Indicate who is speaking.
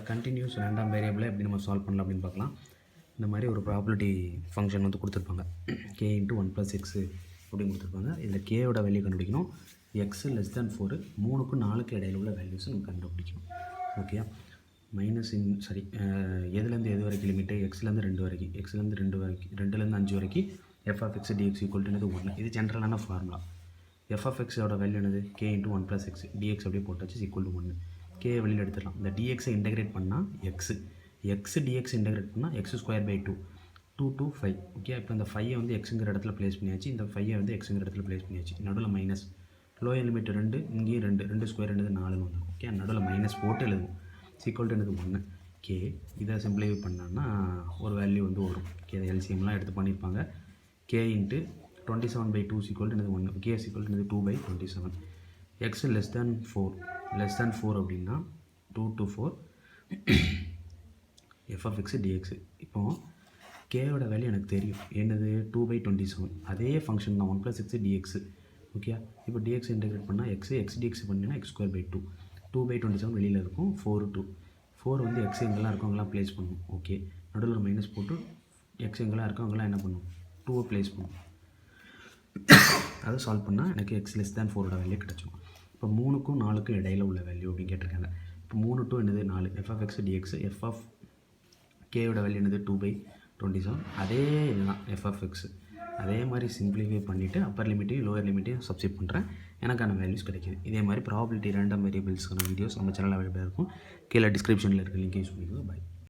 Speaker 1: Continuous random வேரியபிளை எப்படி நம்ம solve பண்ணலாம் அப்படின்னு பார்க்கலாம். இந்த மாதிரி ஒரு ப்ராபபிலிட்டி ஃபங்க்ஷன் வந்து கொடுத்துருப்பாங்க. k × 1 + x அப்படின்னு கொடுத்துருப்பாங்க. இதில் கேயோட வேல்யூ கண்டுபிடிக்கணும். x <4 3க்கும் 4க்கும் இடையில உள்ள வேல்யூஸை நம்ம கண்டுபிடிக்கணும். ஓகே, எதுலேருந்து எது வரைக்கும் லிமிட்டு? எக்ஸ்லேருந்து 2 வரைக்கும், எக்ஸ்லேருந்து 2 வரைக்கும், 2லேருந்து 5 வரைக்கும் f(x) dx = 1. இது ஜென்ரலான ஃபார்முலா. f(x)ஓட வேல்யூ என்னது? k × 1 + x dx அப்படியே போட்டாச்சு = 1. k வெளியில் எடுத்துடலாம். இந்த dx இன்டெகிரேட் பண்ணால் x dx இன்டெகிரேட் பண்ணால் x² 2 to 5. ஓகே, இப்போ இந்த 5 வந்து எக்ஸுங்கிற இடத்துல ப்ளேஸ் பண்ணியாச்சு, இந்த 5 வந்து எக்ஸுங்கிற இடத்துல ப்ளேஸ் பண்ணியாச்சு. நடுவில் மைனஸ், லோயர் லிமிட் 2, இங்கேயும் 2 ஸ்கொயர் என்னது 4ன்னு வந்துடும். ஓகே, நடுவில் மைனஸ் போட்டு எழுதுவோம். என்னது 1. கே இதை சிம்பிளிஃபை பண்ணோன்னா ஒரு வேல்யூ வந்து வரும். ஓகே, அதை எல்சிஎம்லாம் எடுத்து பண்ணியிருப்பாங்க. k × 27/2 என்னது 1. k என்னது 2/27. x <4 அப்படின்னா 2 to 4 f(x) dx. இப்போது கேயோட வேல்யூ எனக்கு தெரியும், என்னது 2/27. அதே ஃபங்க்ஷன் தான் 1 + x dx. ஓகே, இப்போ dx இன்டெகிரேட் பண்ணால் x dx பண்ணிங்கன்னா x² 2/27 வெளியில் இருக்கும். 4 வந்து x எங்கெல்லாம் இருக்கோ அங்கெல்லாம் ப்ளேஸ் பண்ணும். ஓகே, நடுவில் மைனஸ் போட்டு x எங்கெல்லாம் இருக்கோ அங்கெல்லாம் என்ன பண்ணும்? 2 ப்ளேஸ் பண்ணும். அதை சால்வ் பண்ணால் எனக்கு x <4ஓட வேல்யூ கிடச்சிடும். இப்போ 3க்கும் 4க்கும் இடையில உள்ள வேல்யூ அப்படின்னு கேட்டிருக்காங்க. இப்போ 3 to என்னது 4 f(x) dx. கேயோட வேல்யூ என்னது 2/27. அதே இதுதான் f(x). அதே மாதிரி சிம்பிளிஃபை பண்ணிவிட்டு அப்பர் லிமிட்டையும் லோயர் லிமிட்டையும் சப்ஸ்டிட் பண்ணுறேன், எனக்கான வேல்யூஸ் கிடைக்கிது. இதே மாதிரி ப்ராபபிலிட்டி ரேண்டம் வேரியபிள்ஸ்க்கான வீடியோஸ் நம்ம சேனலில் அவைலபிளாக இருக்கும். கீழே டிஸ்கிரிப்ஷனில் இருக்க லிங்க் யூஸ் பண்ணிக்கோங்க. பை.